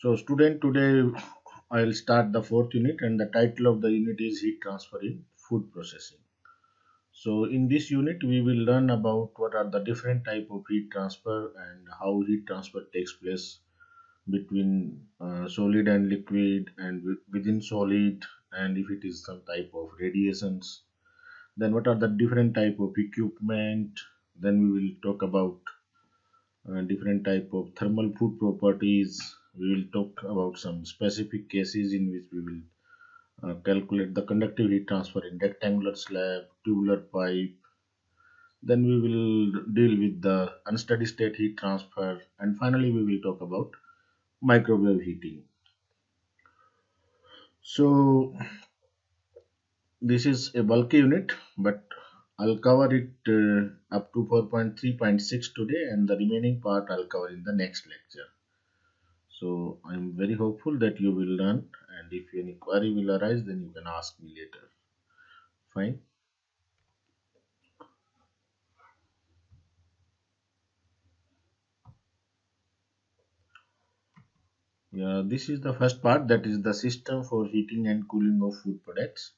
So student, today I'll start the fourth unit and the title of the unit is heat transfer in food processing. So in this unit we will learn about what are the different type of heat transfer and how heat transfer takes place between solid and liquid and within solid, and if it is some type of radiations, then what are the different type of equipment. Then we will talk about different type of thermal food properties. We will talk about some specific cases in which we will calculate the conductive heat transfer in rectangular slab, tubular pipe. Then we will deal with the unsteady state heat transfer, and finally we will talk about microwave heating. So this is a bulky unit, but I'll cover it up to 4.3.6 today, and the remaining part I'll cover in the next lecture. So I'm very hopeful that you will learn, and if any query will arise, then you can ask me later. Fine. Yeah, this is the first part, that is the system for heating and cooling of food products.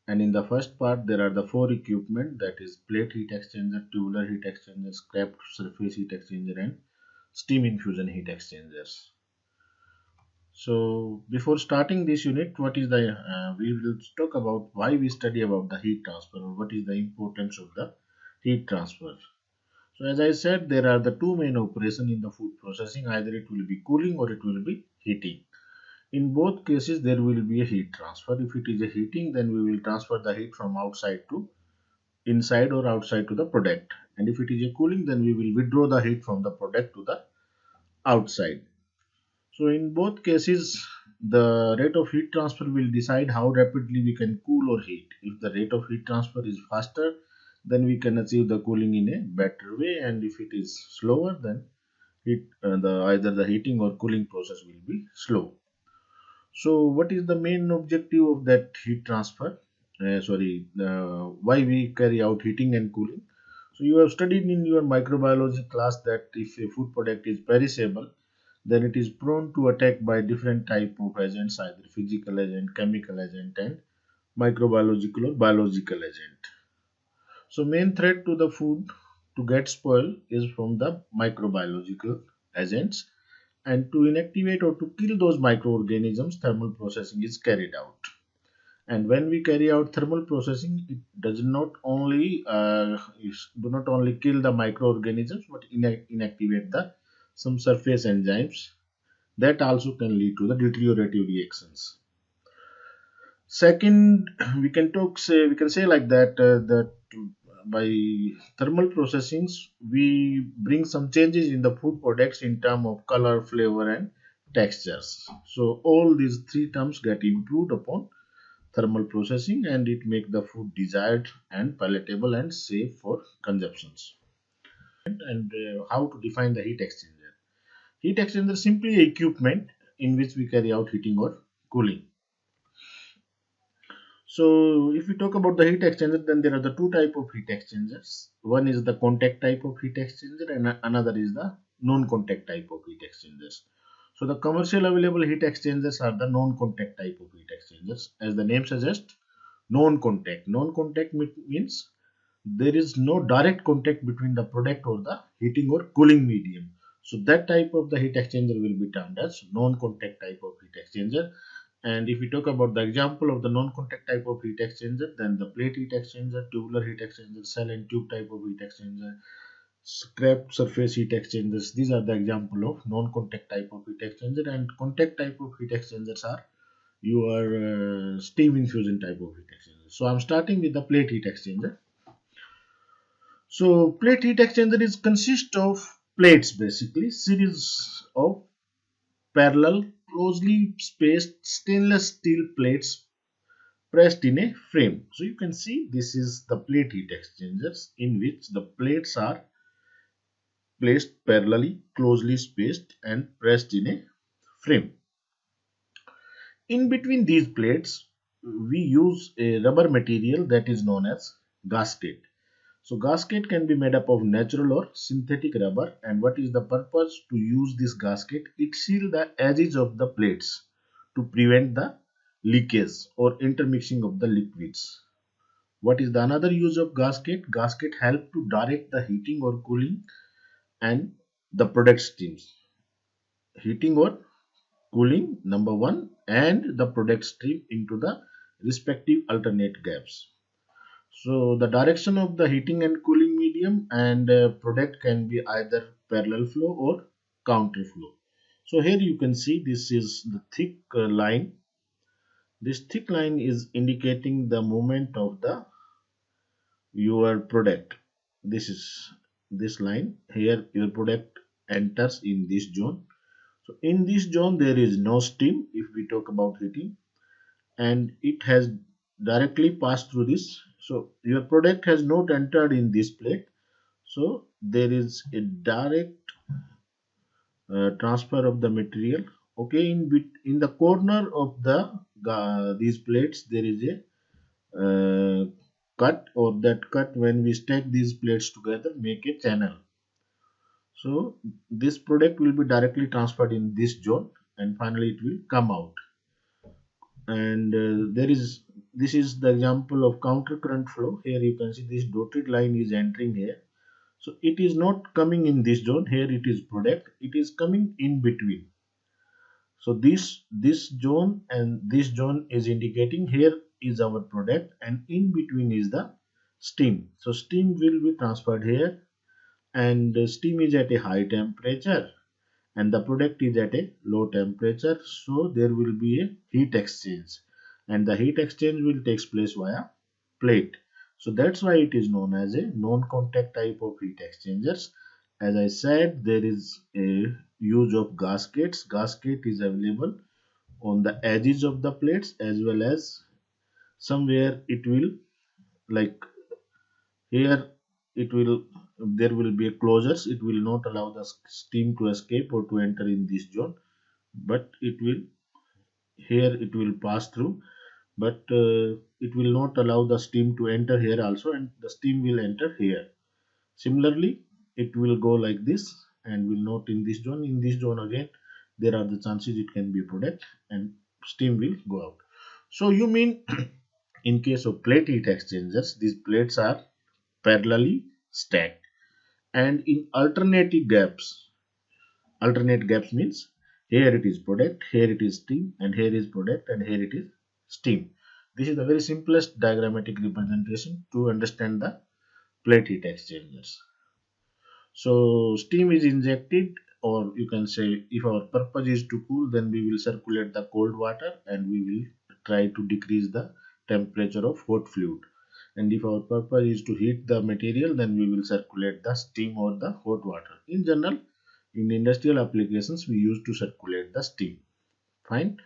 And in the first part, there are the four equipment, that is plate heat exchanger, tubular heat exchanger, scrap surface heat exchanger, and steam infusion heat exchangers. So before starting this unit, what is the we will talk about why we study about the heat transfer, or what is the importance of the heat transfer. So as I said, there are the two main operation in the food processing. Either it will be cooling or it will be heating. In both cases, there will be a heat transfer. If it is a heating, then we will transfer the heat from outside to inside or outside to the product. And if it is a cooling, then we will withdraw the heat from the product to the outside. So in both cases, the rate of heat transfer will decide how rapidly we can cool or heat. If the rate of heat transfer is faster, then we can achieve the cooling in a better way, and if it is slower, then either the heating or cooling process will be slow. So what is the main objective of that heat transfer? Why we carry out heating and cooling? So you have studied in your microbiology class that if a food product is perishable, then it is prone to attack by different type of agents, either physical agent, chemical agent, and microbiological or biological agent. So main threat to the food to get spoiled is from the microbiological agents, and to inactivate or to kill those microorganisms, thermal processing is carried out. And when we carry out thermal processing, it does not only do not only kill the microorganisms, but inactivate the some surface enzymes that also can lead to the deteriorative reactions. Second, we can say like that by thermal processings we bring some changes in the food products in terms of color, flavor, and textures. So all these three terms get improved upon thermal processing, and it make the food desired and palatable and safe for consumptions. And how to define the heat exchanger? Heat exchanger is simply equipment in which we carry out heating or cooling. So if we talk about the heat exchanger, then there are the two type of heat exchangers. One is the contact type of heat exchanger, and another is the non-contact type of heat exchangers. So the commercial available heat exchangers are the non-contact type of heat exchangers. As the name suggests, non-contact. Non-contact means there is no direct contact between the product or the heating or cooling medium. So that type of the heat exchanger will be termed as non-contact type of heat exchanger. And if we talk about the example of the non-contact type of heat exchanger, then the plate heat exchanger, tubular heat exchanger, cell and tube type of heat exchanger, scrap surface heat exchangers, these are the example of non-contact type of heat exchanger. And contact type of heat exchangers are your steam infusion type of heat exchanger. So I'm starting with the plate heat exchanger. So plate heat exchanger is consist of plates, basically series of parallel closely spaced stainless steel plates pressed in a frame. So you can see this is the plate heat exchangers in which the plates are placed parallelly, closely spaced and pressed in a frame. In between these plates, we use a rubber material that is known as gasket. So gasket can be made up of natural or synthetic rubber, and what is the purpose to use this gasket? It seals the edges of the plates to prevent the leakage or intermixing of the liquids. What is the another use of gasket? Gasket help to direct the heating or cooling and the product streams. Heating or cooling, number one, and the product stream into the respective alternate gaps. So the direction of the heating and cooling medium and product can be either parallel flow or counter flow. So here you can see this is the thick line. This thick line is indicating the movement of the your product. This is this line. Here your product enters in this zone. So in this zone there is no steam if we talk about heating, and it has directly passed through this. So your product has not entered in this plate. So there is a direct transfer of the material. Okay, in the corner of the these plates there is a cut, or that cut when we stack these plates together make a channel. So this product will be directly transferred in this zone, and finally it will come out. And there is this is the example of counter current flow. Here you can see this dotted line is entering here. So it is not coming in this zone. Here it is product. It is coming in between. So this zone and this zone is indicating here is our product, and in between is the steam. So steam will be transferred here, and steam is at a high temperature and the product is at a low temperature. So there will be a heat exchange, and the heat exchange will take place via plate. So that's why it is known as a non-contact type of heat exchangers. As I said, there is a use of gaskets. Gasket is available on the edges of the plates, as well as somewhere it will, like here it will, there will be a closures. It will not allow the steam to escape or to enter in this zone, but it will, here it will pass through, but it will not allow the steam to enter here also, and the steam will enter here. Similarly, it will go like this and will not in this zone. In this zone again there are the chances it can be a product, and steam will go out. So you mean in case of plate heat exchangers, these plates are parallelly stacked and in alternating gaps. Alternate gaps means here it is product, here it is steam, and here is product, and here it is steam. This is the very simplest diagrammatic representation to understand the plate heat exchangers. So steam is injected, or you can say if our purpose is to cool, then we will circulate the cold water and we will try to decrease the temperature of hot fluid. And if our purpose is to heat the material, then we will circulate the steam or the hot water. In general, in industrial applications, we use to circulate the steam. Fine.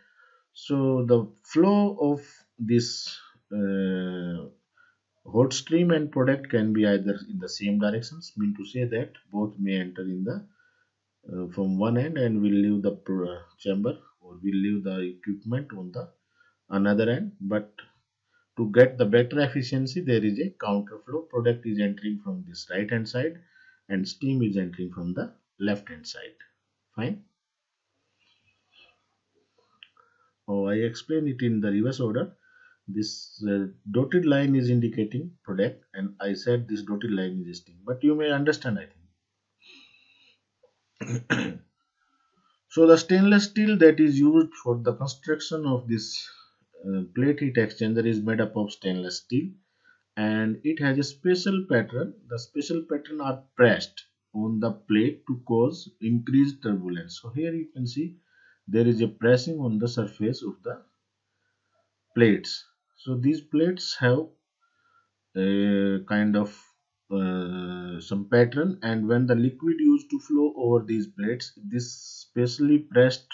So the flow of this hot stream and product can be either in the same directions, mean to say that both may enter in the from one end and will leave the chamber, or will leave the equipment on the another end. But to get the better efficiency, there is a counter flow. Product is entering from this right hand side and steam is entering from the left hand side. Fine. Oh, I explain it in the reverse order. This dotted line is indicating product, and I said this dotted line is steam, but you may understand, I think. So the stainless steel that is used for the construction of this plate heat exchanger is made up of stainless steel, and it has a special pattern. The special pattern are pressed on the plate to cause increased turbulence. So here you can see there is a pressing on the surface of the plates. So these plates have a kind of some pattern, and when the liquid used to flow over these plates, this specially pressed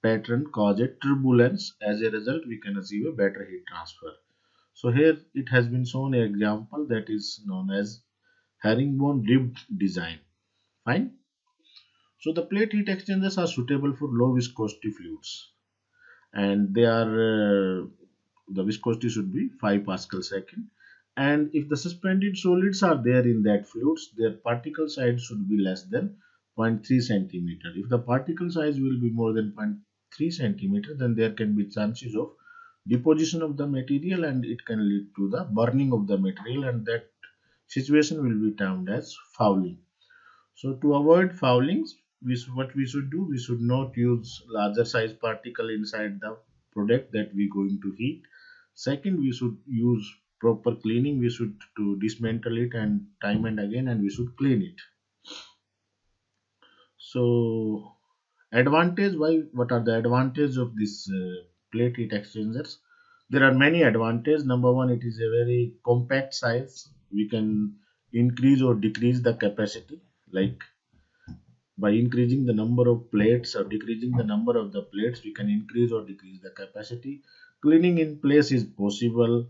pattern causes turbulence. As a result, we can achieve a better heat transfer. So here it has been shown an example that is known as herringbone ribbed design. Fine. So the plate heat exchangers are suitable for low viscosity fluids, and they are the viscosity should be 5 pascal second, And if the suspended solids are there in that fluids, their particle size should be less than zero point 0.3 centimeter. If the particle size will be more than 0.3 centimeter, then there can be chances of deposition of the material, and it can lead to the burning of the material, and that situation will be termed as fouling. So to avoid foulings, what we should do, we should not use larger size particle inside the product that we going to heat. Second, we should use proper cleaning. We should to dismantle it and time and again, and we should clean it. So advantage, why, what are the advantages of this plate heat exchangers? There are many advantages. Number one, it is a very compact size. We can increase or decrease the capacity, like by increasing the number of plates or decreasing the number of the plates, we can increase or decrease the capacity. Cleaning in place is possible,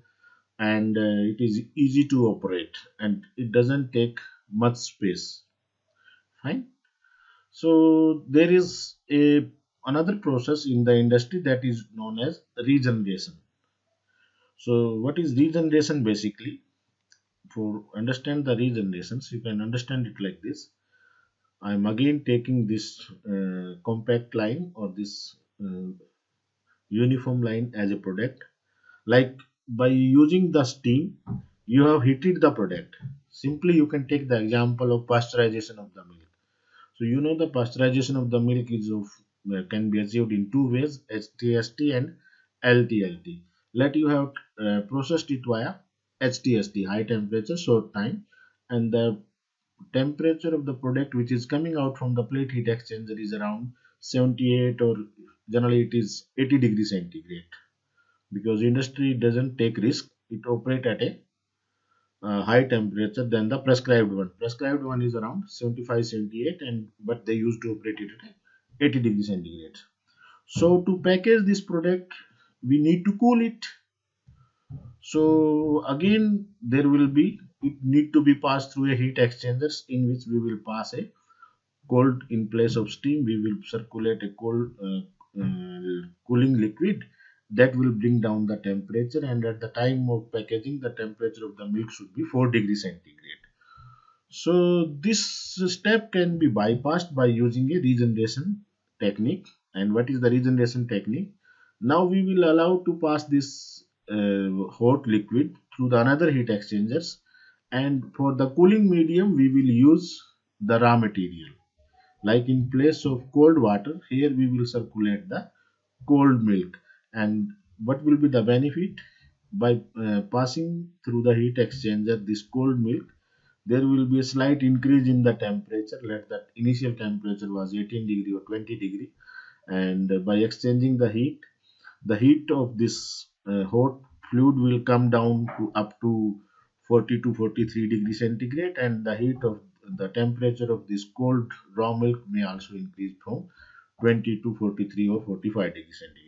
and it is easy to operate, and it doesn't take much space. Fine. So there is a another process in the industry that is known as regeneration. So what is regeneration basically? For understand the regenerations, you can understand it like this. I am again taking this compact line or this uniform line as a product. Like by using the steam, you have heated the product. Simply, you can take the example of pasteurization of the milk. So you know the pasteurization of the milk is of can be achieved in two ways: HTST and LTLT. Let you have processed it via HTST, high temperature short time, and the temperature of the product which is coming out from the plate heat exchanger is around 78, or generally it is 80 degrees centigrade, because industry doesn't take risk. It operate at a high temperature than the prescribed one. Prescribed one is around 75, 78, and but they used to operate it at 80 degrees centigrade. So to package this product, we need to cool it. So again, there will be, it need to be passed through a heat exchangers, in which we will pass a cold in place of steam. We will circulate a cold cooling liquid that will bring down the temperature, and at the time of packaging, the temperature of the milk should be 4 degrees centigrade. So this step can be bypassed by using a regeneration technique. And what is the regeneration technique? Now we will allow to pass this hot liquid through the another heat exchangers, and for the cooling medium we will use the raw material. Like in place of cold water, here we will circulate the cold milk. And what will be the benefit? By passing through the heat exchanger this cold milk, there will be a slight increase in the temperature. Let that initial temperature was 18 degree or 20 degree, and by exchanging the heat of this hot fluid will come down to up to 40 to 43 degrees centigrade, and the heat of the temperature of this cold raw milk may also increase from 20 to 43 or 45 degrees centigrade.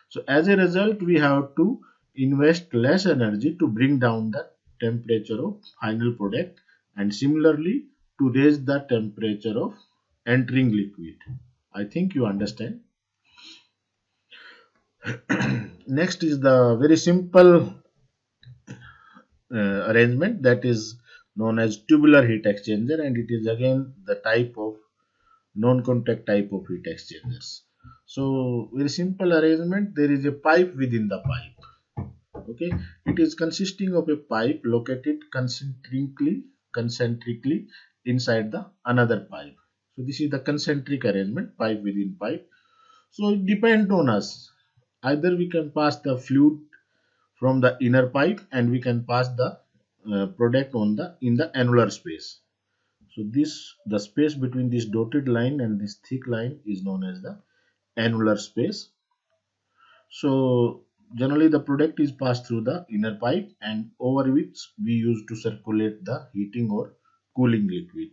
So as a result, we have to invest less energy to bring down the temperature of final product, and similarly to raise the temperature of entering liquid. I think you understand. Next is the very simple arrangement that is known as tubular heat exchanger, and it is again the type of non-contact type of heat exchangers. So very simple arrangement. There is a pipe within the pipe. Okay, it is consisting of a pipe located concentrically inside the another pipe. So this is the concentric arrangement, pipe within pipe. So it depends on us. Either we can pass the fluid from the inner pipe, and we can pass the product on the in the annular space. So this, the space between this dotted line and this thick line, is known as the annular space. So generally the product is passed through the inner pipe, and over which we use to circulate the heating or cooling liquid.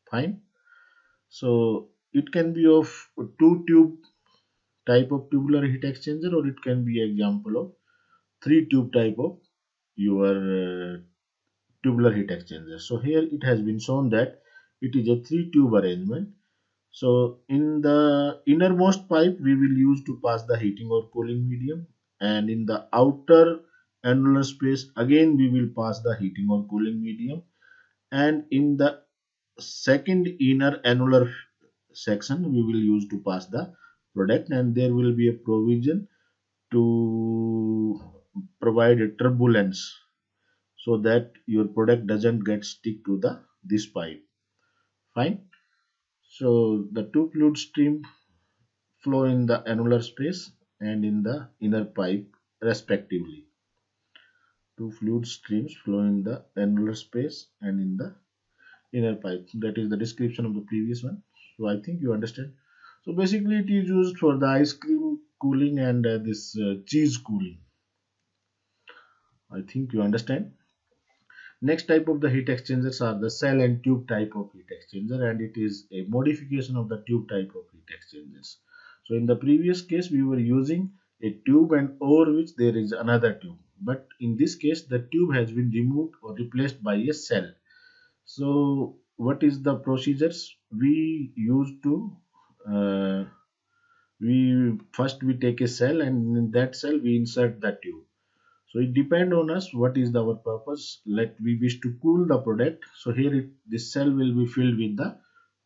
Fine. So it can be of two tube type of tubular heat exchanger, or it can be example of three tube type of your tubular heat exchanger. So here it has been shown that it is a three tube arrangement. So in the innermost pipe we will use to pass the heating or cooling medium, and in the outer annular space, again we will pass the heating or cooling medium, and in the second inner annular section we will use to pass the product, and there will be a provision to provide a turbulence so that your product doesn't get stick to the this pipe. Fine. So the two fluid stream flow in the annular space and in the inner pipe respectively. Two fluid streams flow in the annular space and in the inner pipe. That is the description of the previous one. So I think you understand. So basically it is used for the ice cream cooling and this cheese cooling. I think you understand. Next type of the heat exchangers are the cell and tube type of heat exchanger, and it is a modification of the tube type of heat exchangers. So in the previous case we were using a tube and over which there is another tube, but in this case the tube has been removed or replaced by a cell. So what is the procedures we use to uh, we take a cell, and in that cell we insert the tube. So it depends on us what is our purpose. Let we wish to cool the product. So here this cell will be filled with the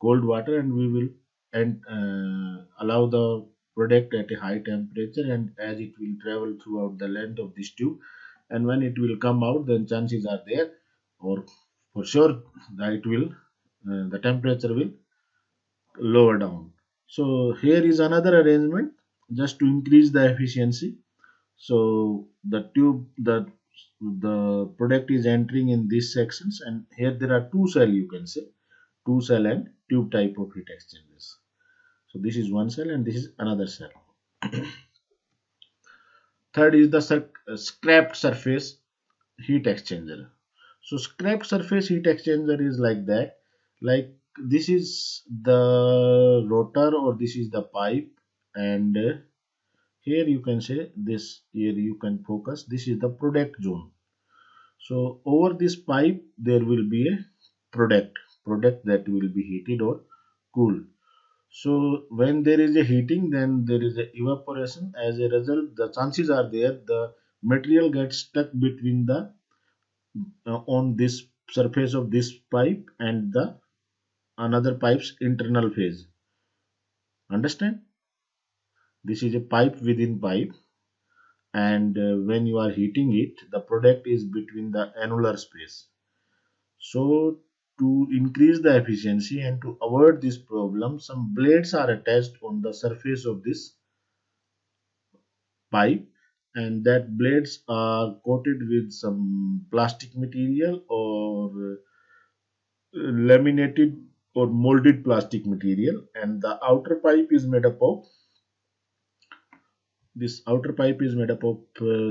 cold water, and we will and allow the product at a high temperature, and as it will travel throughout the length of this tube, and when it will come out, then chances are there, or for sure that it will the temperature will lower down. So here is another arrangement just to increase the efficiency. So the product is entering in these sections, and here there are two cell, you can say two cell and tube type of heat exchangers. So this is one cell and this is another cell. Third is the scrapped surface heat exchanger. So scrapped surface heat exchanger is like that. Like this is the rotor or this is the pipe, and here you can say this, here you can focus, this is the product zone. So over this pipe there will be a product that will be heated or cooled. So when there is a heating, then there is a evaporation. As a result, the chances are there the material gets stuck between the on this surface of this pipe and the another pipe's internal phase. Understand? This is a pipe within pipe, and when you are heating it, the product is between the annular space. So to increase the efficiency and to avoid this problem, some blades are attached on the surface of this pipe, and that blades are coated with some plastic material or laminated or molded plastic material, and the outer pipe is made up of this outer pipe is made up of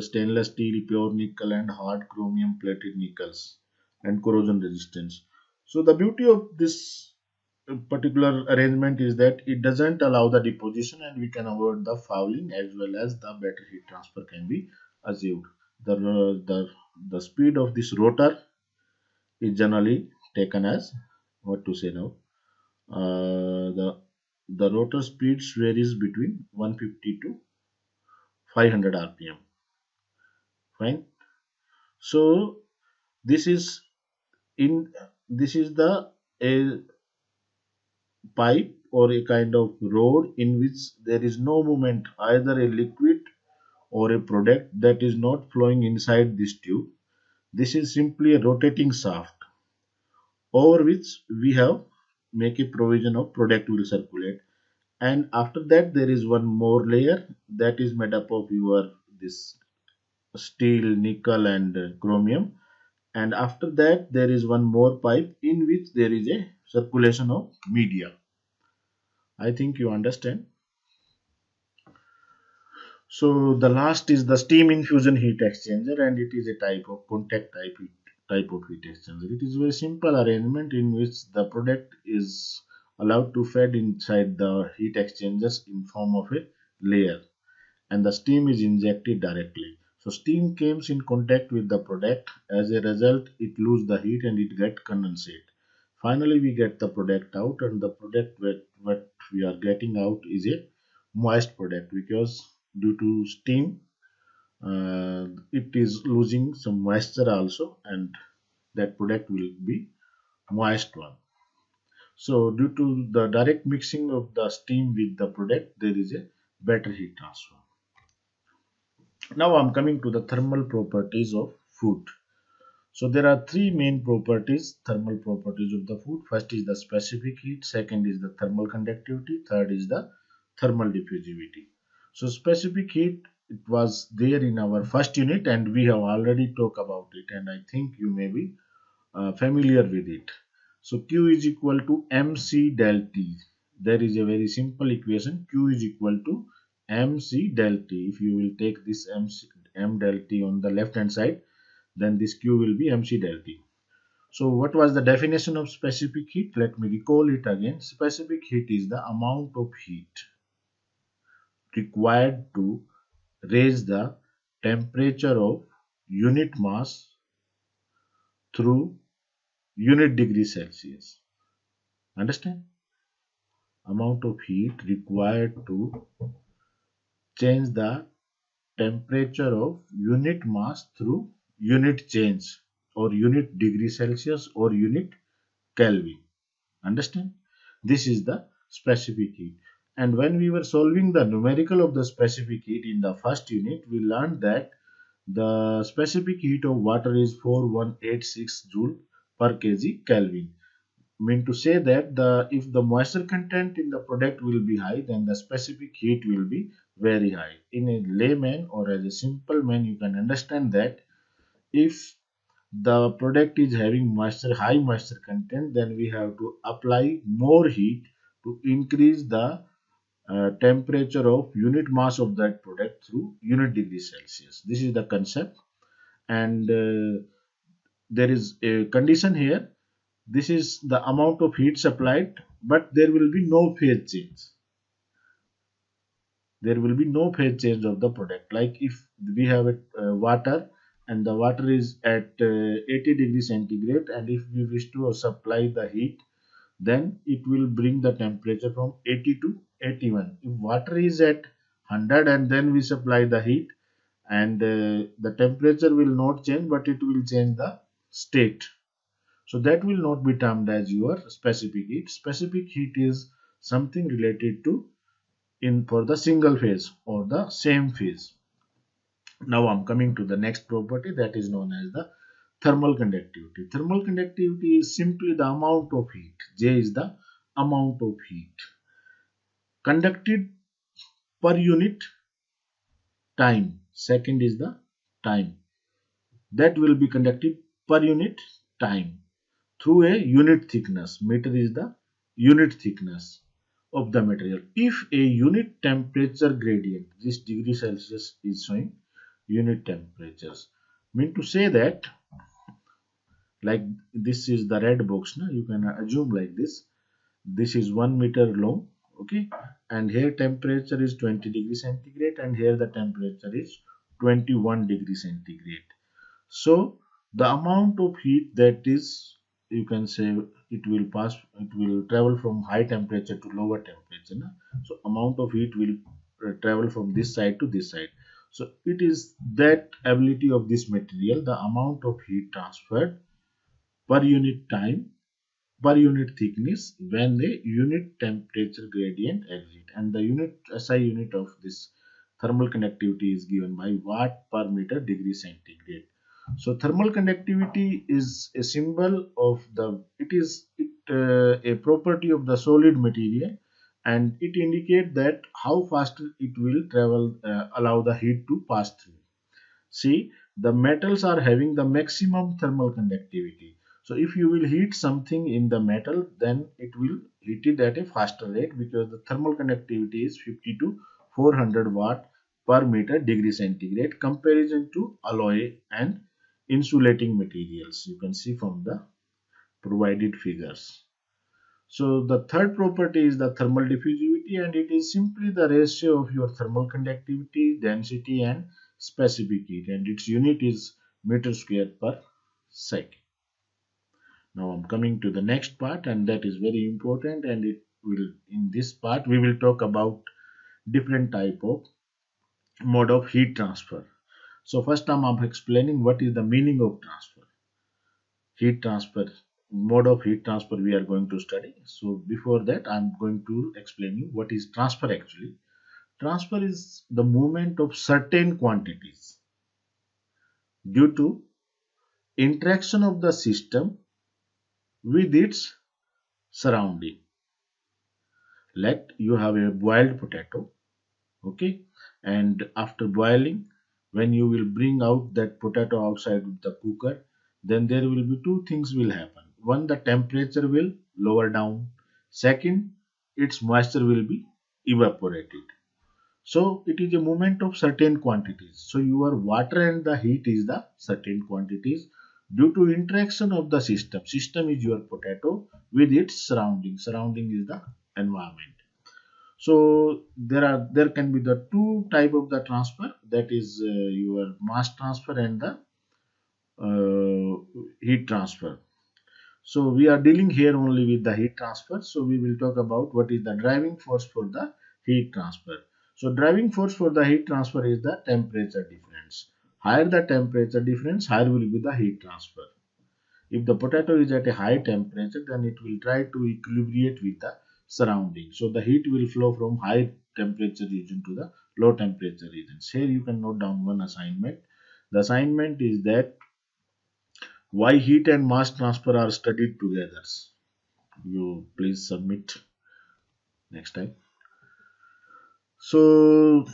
stainless steel, pure nickel, and hard chromium plated nickels and corrosion resistance. So the beauty of this particular arrangement is that it doesn't allow the deposition, and we can avoid the fouling, as well as the better heat transfer can be achieved. The speed of this rotor is generally taken as what to say now. The rotor speeds varies between 150 to 500 rpm. Fine. So this is in this is the a pipe or a kind of rod in which there is no movement, either a liquid or a product that is not flowing inside this tube. This is simply a rotating shaft over which we have make a provision of product will circulate, and after that there is one more layer that is made up of your this steel, nickel, and chromium, and after that there is one more pipe in which there is a circulation of media. I think you understand. So the last is the steam infusion heat exchanger, and it is a type of contact type of heat exchanger. It is a very simple arrangement in which the product is allowed to fed inside the heat exchangers in form of a layer, and the steam is injected directly. So steam comes in contact with the product. As a result, it loses the heat and it gets condensate. Finally, we get the product out, and the product what we are getting out is a moist product, because due to steam it is losing some moisture also, and that product will be moist one. So due to the direct mixing of the steam with the product, there is a better heat transfer. Now I'm coming to the thermal properties of food. So there are three main properties, thermal properties of the food. First is the specific heat, second is the thermal conductivity, third is the thermal diffusivity. So specific heat, it was there in our first unit and we have already talked about it, and I think you may be familiar with it. So Q is equal to mc del T. There is a very simple equation. Q is equal to mc del T. If you will take this m del T on the left hand side, then this Q will be mc del T. So what was the definition of specific heat? Let me recall it again. Specific heat is the amount of heat required to raise the temperature of unit mass through unit degree Celsius. Understand? Amount of heat required to change the temperature of unit mass through unit change or unit degree Celsius or unit Kelvin. Understand? This is the specific heat. And when we were solving the numerical of the specific heat in the first unit, we learned that the specific heat of water is 4186 joule per kg Kelvin. Mean to say that if the moisture content in the product will be high, then the specific heat will be very high. In a layman or as a simple man, you can understand that if the product is having high moisture content, then we have to apply more heat to increase the temperature of unit mass of that product through unit degree Celsius. This is the concept, and there is a condition here. This is the amount of heat supplied, but there will be no phase change. There will be no phase change of the product. Like if we have a water and the water is at 80 degrees centigrade, and if we wish to supply the heat, then it will bring the temperature from 80 to 81. If water is at 100 and then we supply the heat, and the temperature will not change, but it will change the state. So that will not be termed as your specific heat. Specific heat is something related to in for the single phase or the same phase. Now I'm coming to the next property, that is known as the thermal conductivity. Thermal conductivity is simply the amount of heat. J is the amount of heat conducted per unit time. Second is the time that will be conducted per unit time through a unit thickness. Meter is the unit thickness of the material. If a unit temperature gradient, this degree Celsius is showing unit temperatures. Mean to say that, like this is the red box, now you can assume like this. This is 1 meter long, okay, and here temperature is 20 degrees centigrade, and here the temperature is 21 degrees centigrade. So the amount of heat that is, you can say, it will travel from high temperature to lower temperature. Na? So amount of heat will travel from this side to this side. So it is that ability of this material, the amount of heat transferred per unit time, per unit thickness when the unit temperature gradient exists, and the unit SI unit of this thermal conductivity is given by watt per meter degree centigrade. So thermal conductivity is a symbol of a property of the solid material, and it indicates that how fast it will travel, allow the heat to pass through. See, the metals are having the maximum thermal conductivity. So if you will heat something in the metal, then it will heat it at a faster rate because the thermal conductivity is 50 to 400 watt per meter degree centigrade comparison to alloy and insulating materials. You can see from the provided figures. So the third property is the thermal diffusivity, and it is simply the ratio of your thermal conductivity, density and specific heat, and its unit is meter square per second. Now I'm coming to the next part, and that is very important, and in this part we will talk about different type of mode of heat transfer. So first time I'm explaining what is the meaning of transfer. Heat transfer, mode of heat transfer we are going to study. So before that I'm going to explain you what is transfer actually. Transfer is the movement of certain quantities due to interaction of the system with its surrounding. Like you have a boiled potato, okay, and after boiling, when you will bring out that potato outside the cooker, then there will be two things will happen. One, the temperature will lower down. Second, its moisture will be evaporated. So it is a movement of certain quantities. So your water and the heat is the certain quantities due to interaction of the system. System is your potato with its surrounding. Surrounding is the environment. So there can be the two type of the transfer, that is your mass transfer and the heat transfer. So we are dealing here only with the heat transfer. So we will talk about what is the driving force for the heat transfer. So driving force for the heat transfer is the temperature difference. Higher the temperature difference, higher will be the heat transfer. If the potato is at a high temperature, then it will try to equilibrate with the surrounding. So the heat will flow from high temperature region to the low temperature regions. Here you can note down one assignment. The assignment is that why heat and mass transfer are studied together. You please submit next time. So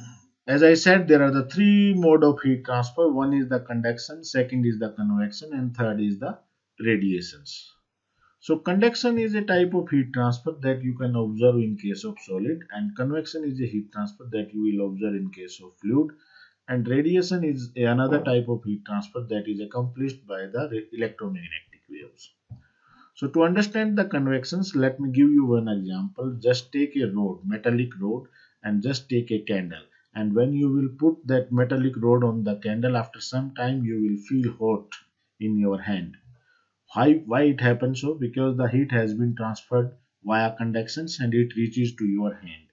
as I said, there are the three mode of heat transfer. One is the conduction, second is the convection, and third is the radiations. So conduction is a type of heat transfer that you can observe in case of solid, and convection is a heat transfer that you will observe in case of fluid, and radiation is another type of heat transfer that is accomplished by the electromagnetic waves. So to understand the convections, let me give you one example. Just take a rod, metallic rod, and just take a candle. And when you will put that metallic rod on the candle, after some time you will feel hot in your hand. Why it happens so? Because the heat has been transferred via conductions and it reaches to your hand.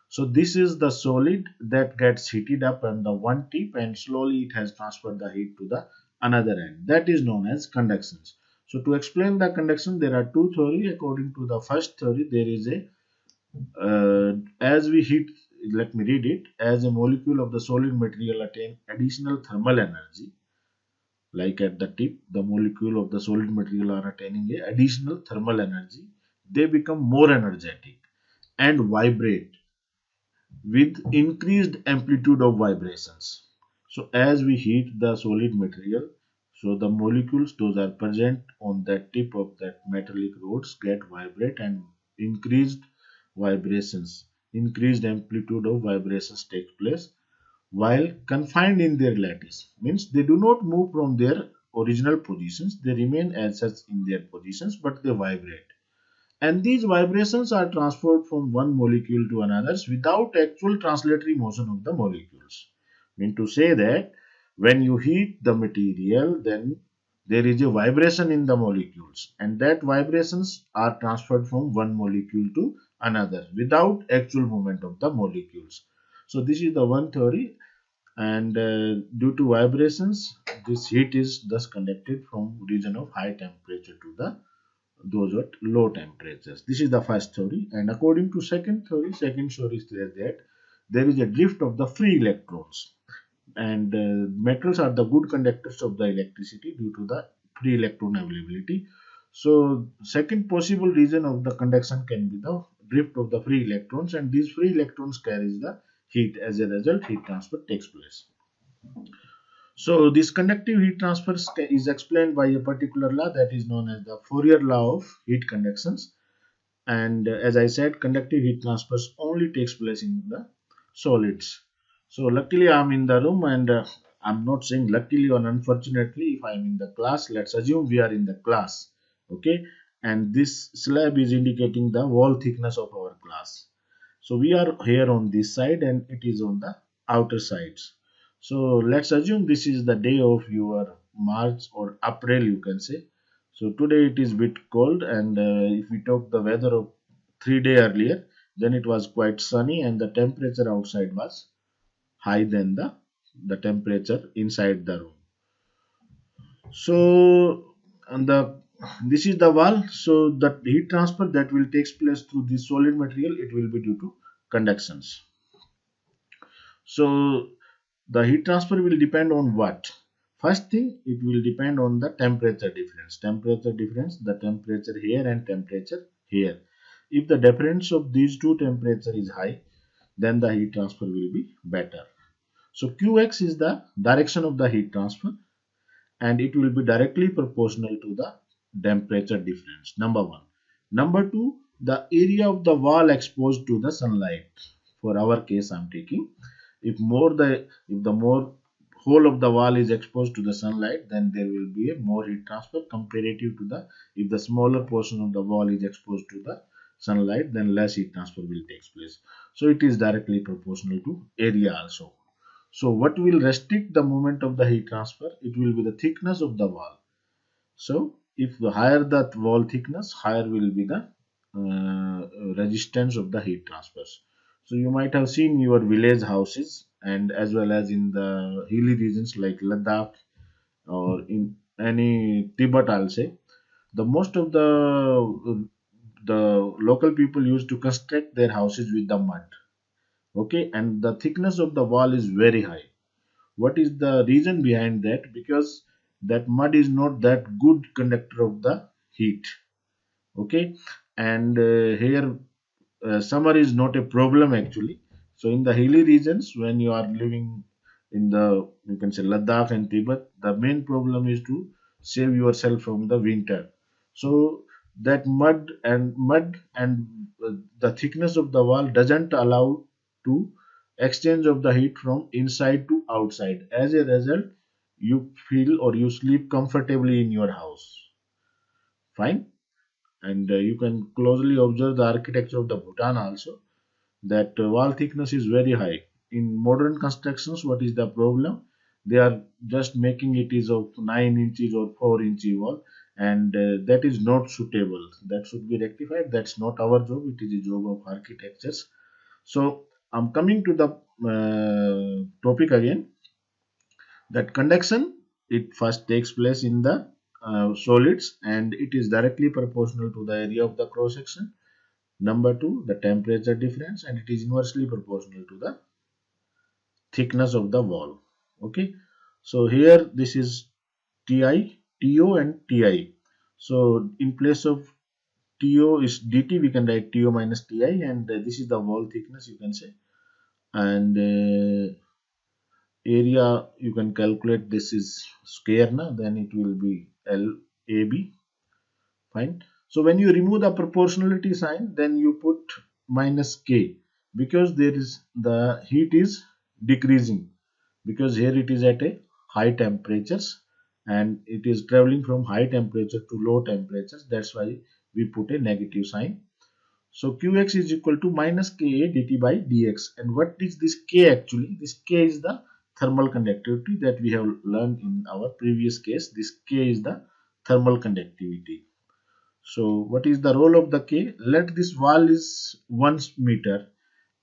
So this is the solid that gets heated up on the one tip, and slowly it has transferred the heat to the another end. That is known as conductions. So to explain the conduction, there are two theories. According to the first theory, there is a as we heat, let me read it, as a molecule of the solid material attain additional thermal energy, like at the tip, the molecule of the solid material are attaining a additional thermal energy. They become more energetic and vibrate with increased amplitude of vibrations. So as we heat the solid material, so the molecules those are present on that tip of that metallic rods get vibrate, and increased vibrations, increased amplitude of vibrations takes place while confined in their lattice. Means they do not move from their original positions, they remain as such in their positions, but they vibrate, and these vibrations are transferred from one molecule to another without actual translatory motion of the molecules. Mean to say that when you heat the material, then there is a vibration in the molecules, and that vibrations are transferred from one molecule to another without actual movement of the molecules. So this is the one theory, and due to vibrations, this heat is thus conducted from region of high temperature to the those at low temperatures. This is the first theory, and according to second theory says that there is a drift of the free electrons, and metals are the good conductors of the electricity due to the free electron availability. So second possible reason of the conduction can be the drift of the free electrons, and these free electrons carries the heat. As a result, heat transfer takes place. So this conductive heat transfer is explained by a particular law that is known as the Fourier law of heat conductions. And as I said, conductive heat transfers only takes place in the solids. So luckily I'm in the room, and I'm not saying luckily or unfortunately. If I'm in the class, let's assume we are in the class, okay, and this slab is indicating the wall thickness of our class. So we are here on this side and it is on the outer sides. So let's assume this is the day of your March or April, you can say. So today it is bit cold, and if we talk the weather of 3 days earlier, then it was quite sunny and the temperature outside was high than the the temperature inside the room. So and the this is the wall. So the heat transfer that will takes place through this solid material, it will be due to conductions. So the heat transfer will depend on what? First thing, it will depend on the temperature difference. Temperature difference, the temperature here and temperature here. If the difference of these two temperature is high, then the heat transfer will be better. So Qx is the direction of the heat transfer, and it will be directly proportional to the temperature difference. Number one. Number two, the area of the wall exposed to the sunlight. For our case, I'm taking, if the more whole of the wall is exposed to the sunlight, then there will be a more heat transfer comparative to the, if the smaller portion of the wall is exposed to the sunlight, then less heat transfer will take place. So it is directly proportional to area also. So what will restrict the movement of the heat transfer? It will be the thickness of the wall. So if the higher the wall thickness, higher will be the resistance of the heat transfers. So you might have seen your village houses, and as well as in the hilly regions like Ladakh or in any Tibet, I'll say, the most of the local people used to construct their houses with the mud. Okay, and the thickness of the wall is very high. What is the reason behind that? Because that mud is not that good conductor of the heat. Okay, and here summer is not a problem actually. So in the hilly regions, when you are living in the, you can say, Ladakh and Tibet, the main problem is to save yourself from the winter. So that mud and the thickness of the wall doesn't allow to exchange of the heat from inside to outside. As a result, you feel or you sleep comfortably in your house. Fine. And you can closely observe the architecture of the Bhutan also, that wall thickness is very high. In modern constructions, what is the problem? They are just making it is of 9 inches or 4 inch wall, and that is not suitable. That should be rectified. That's not our job. It is a job of architectures. So I'm coming to the topic again, that conduction, it first takes place in the solids, and it is directly proportional to the area of the cross section. Number two, the temperature difference, and it is inversely proportional to the thickness of the wall. Okay, so here this is Ti, To, and Ti. So in place of To is dt, we can write To minus Ti, and this is the wall thickness, you can say, and area you can calculate, this is square na, then it will be LAB. Fine. So when you remove the proportionality sign, then you put minus K, because there is the heat is decreasing, because here it is at a high temperatures, and it is traveling from high temperature to low temperatures. That's why we put a negative sign. So Qx is equal to minus Ka dt by dx. And what is this K actually? This K is the thermal conductivity that we have learned in our previous case. This K is the thermal conductivity. So what is the role of the K? Let this wall is 1 meter,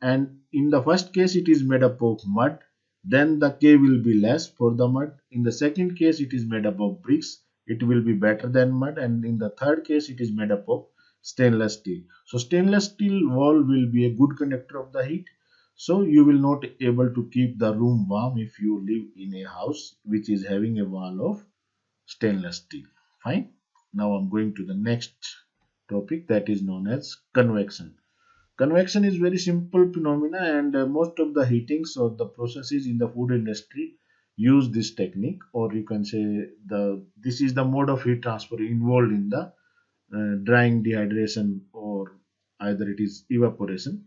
and in the first case it is made up of mud, then the K will be less for the mud. In the second case it is made up of bricks, it will be better than mud, and in the third case it is made up of stainless steel. So stainless steel wall will be a good conductor of the heat. So you will not able to keep the room warm if you live in a house which is having a wall of stainless steel. Fine. Now I'm going to the next topic, that is known as convection. Convection is very simple phenomena, and most of the heatings or the processes in the food industry use this technique, or you can say this is the mode of heat transfer involved in the drying, dehydration, or either it is evaporation.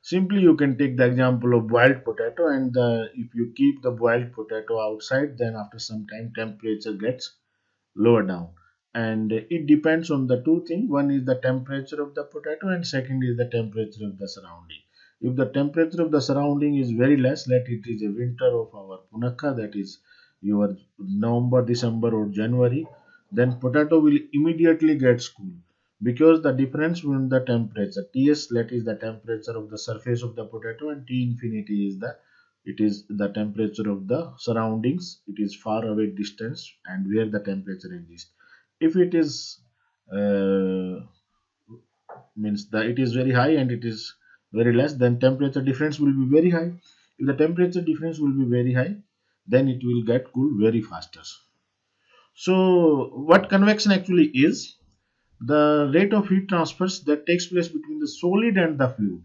Simply you can take the example of boiled potato, and if you keep the boiled potato outside, then after some time temperature gets lower down, and it depends on the two things. One is the temperature of the potato, and second is the temperature of the surrounding. If the temperature of the surrounding is very less, let it is a winter of our punakha, that is your November, December, or January, then potato will immediately get cool, because the difference between the temperature Ts, that is the temperature of the surface of the potato, and T infinity is the it is the temperature of the surroundings, it is far away distance and where the temperature exists. If it is means that it is very high and it is very less, then temperature difference will be very high. If the temperature difference will be very high, then it will get cool very faster. So what convection actually is, the rate of heat transfers that takes place between the solid and the fluid.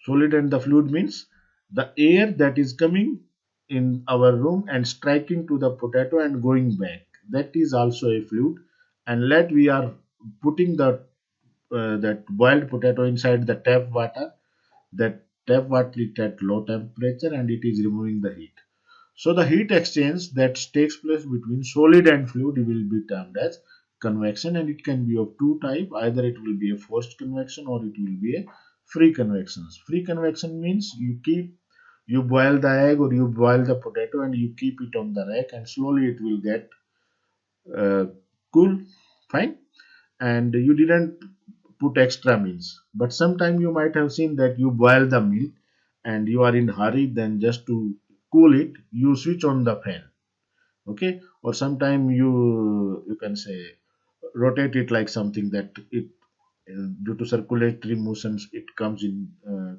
Solid and the fluid means the air that is coming in our room and striking to the potato and going back, that is also a fluid. And let we are putting the that boiled potato inside the tap water, that tap water is at low temperature and it is removing the heat. So the heat exchange that takes place between solid and fluid will be termed as convection, and it can be of two type. Either it will be a forced convection or it will be a free convection. Free convection means you boil the egg or you boil the potato and you keep it on the rack and slowly it will get uh, cool, fine, and you didn't put extra means. But sometime you might have seen that you boil the milk and you are in hurry, then just to cool it you switch on the fan, okay, or sometime you can say rotate it like something that it due to circulatory motions it comes in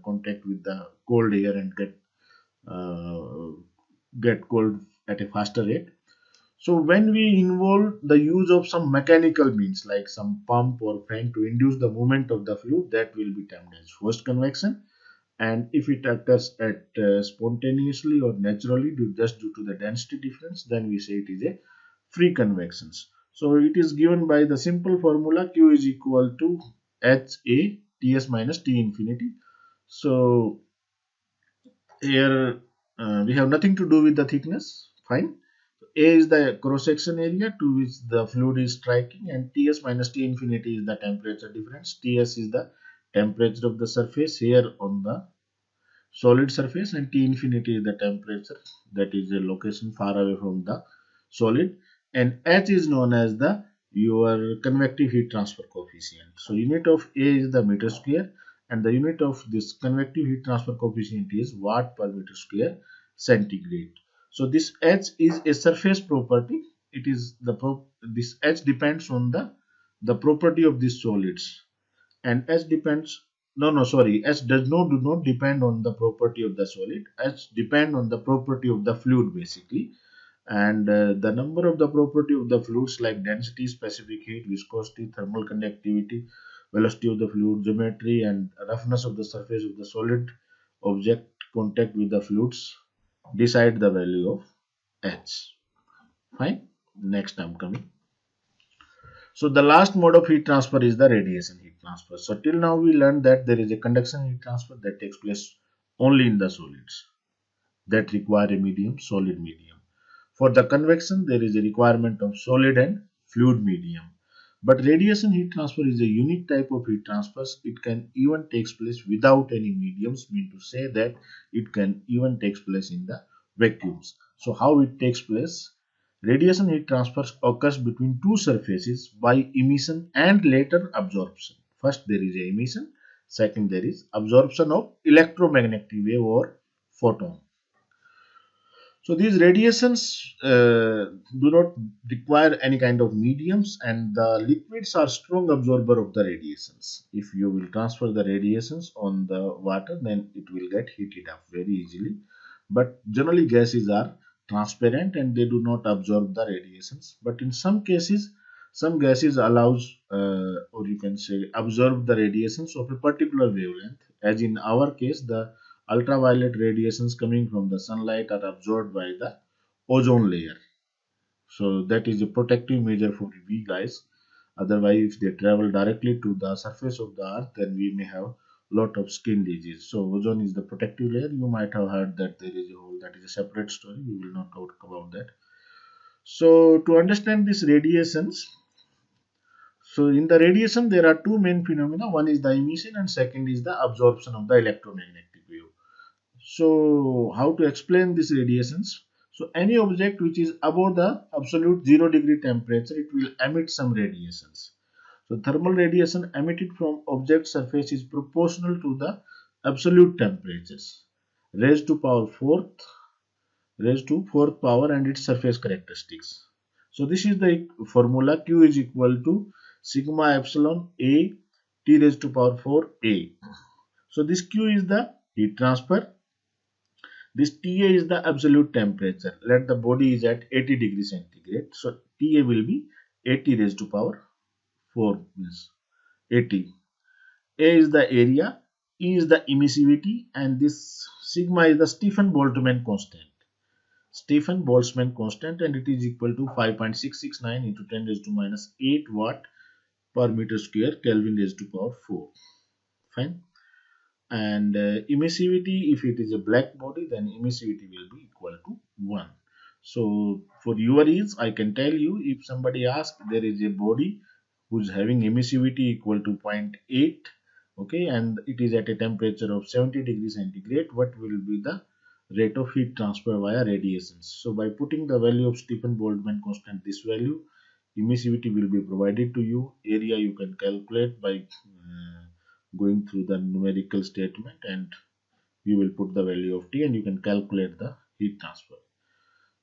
contact with the cold air and uh, get cold at a faster rate. So when we involve the use of some mechanical means like some pump or fan to induce the movement of the fluid, that will be termed as forced convection. And if it occurs at spontaneously or naturally just due to the density difference, then we say it is a free convections. So it is given by the simple formula Q is equal to HA Ts minus T infinity. So here we have nothing to do with the thickness, fine. A is the cross section area to which the fluid is striking, and Ts minus T infinity is the temperature difference. Ts is the temperature of the surface here on the solid surface, and T infinity is the temperature that is a location far away from the solid, and H is known as the your convective heat transfer coefficient. So unit of A is the meter square and the unit of this convective heat transfer coefficient is watt per meter square centigrade. So this H is a surface property. It is this H depends on the property of these solids, and S depends, no sorry, S does not do not depend on the property of the solid. S depend on the property of the fluid basically, and the number of the property of the fluids like density, specific heat, viscosity, thermal conductivity, velocity of the fluid, geometry, and roughness of the surface of the solid object contact with the fluids decide the value of H. Fine. Next I'm coming. So the last mode of heat transfer is the radiation heat transfer. So till now we learned that there is a conduction heat transfer that takes place only in the solids that require a medium, solid medium. For the convection, there is a requirement of solid and fluid medium. But radiation heat transfer is a unique type of heat transfer. It can even takes place without any mediums, mean to say that it can even takes place in the vacuums. So how it takes place? Radiation heat transfer occurs between two surfaces by emission and later absorption. First there is a emission, second there is absorption of electromagnetic wave or photon. So these radiations do not require any kind of mediums, and the liquids are strong absorber of the radiations. If you will transfer the radiations on the water, then it will get heated up very easily. But generally gases are transparent and they do not absorb the radiations. But in some cases, some gases allows or you can say absorb the radiations of a particular wavelength. As in our case, the ultraviolet radiations coming from the sunlight are absorbed by the ozone layer. So that is a protective measure for we guys. Otherwise, if they travel directly to the surface of the earth, then we may have lot of skin disease. So ozone is the protective layer. You might have heard that there is a whole, that is a separate story. We will not talk about that. So to understand these radiations, so in the radiation there are two main phenomena. One is the emission and second is the absorption of the electromagnetic wave. So how to explain these radiations? So any object which is above the absolute 0 degree temperature, it will emit some radiations. So thermal radiation emitted from object surface is proportional to the absolute temperatures. raised to power fourth power and its surface characteristics. So this is the formula. Q is equal to sigma epsilon A T raised to power 4 A. So this Q is the heat transfer. This TA is the absolute temperature. Let the body is at 80 degrees centigrade. So TA will be 80 raised to power 4 means 80. A is the area, E is the emissivity, and this sigma is the Stephen-Boltzmann constant. Stephen-Boltzmann constant, and it is equal to 5.669 into 10 raised to minus 8 watt per meter square Kelvin raised to power 4. Fine. And emissivity, if it is a black body, then emissivity will be equal to 1. So for your ease, I can tell you, if somebody asks, there is a body who's having emissivity equal to 0.8, okay, and it is at a temperature of 70 degrees centigrade, what will be the rate of heat transfer via radiations? So by putting the value of Stephen Boltzmann constant, this value, emissivity will be provided to you. Area you can calculate by going through the numerical statement, and you will put the value of T and you can calculate the heat transfer.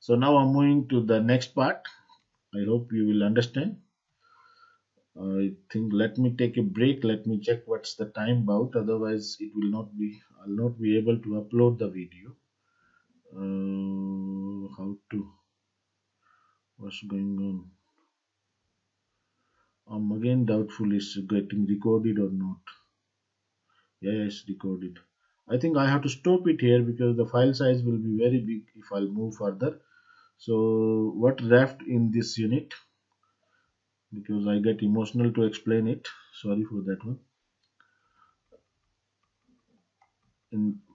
So now I'm moving to the next part. I hope you will understand. I think let me take a break. Let me check what's the time about. Otherwise, it will not be. I'll not be able to upload the video. How to? What's going on? I'm again doubtful is getting recorded or not. Yes, recorded. I think I have to stop it here because the file size will be very big if I'll move further. So what left in this unit, because I get emotional to explain it. Sorry for that one.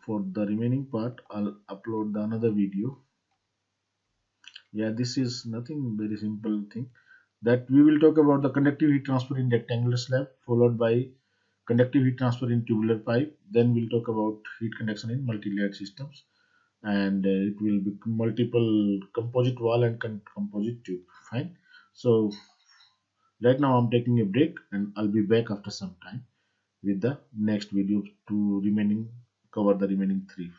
For the remaining part, I'll upload the another video. Yeah, this is nothing, very simple thing. That we will talk about the conductive heat transfer in rectangular slab, followed by conductive heat transfer in tubular pipe. Then we'll talk about heat conduction in multi-layered systems, and it will be multiple composite wall and composite tube. Fine. So right now I'm taking a break, and I'll be back after some time with the next video to remaining cover the remaining three.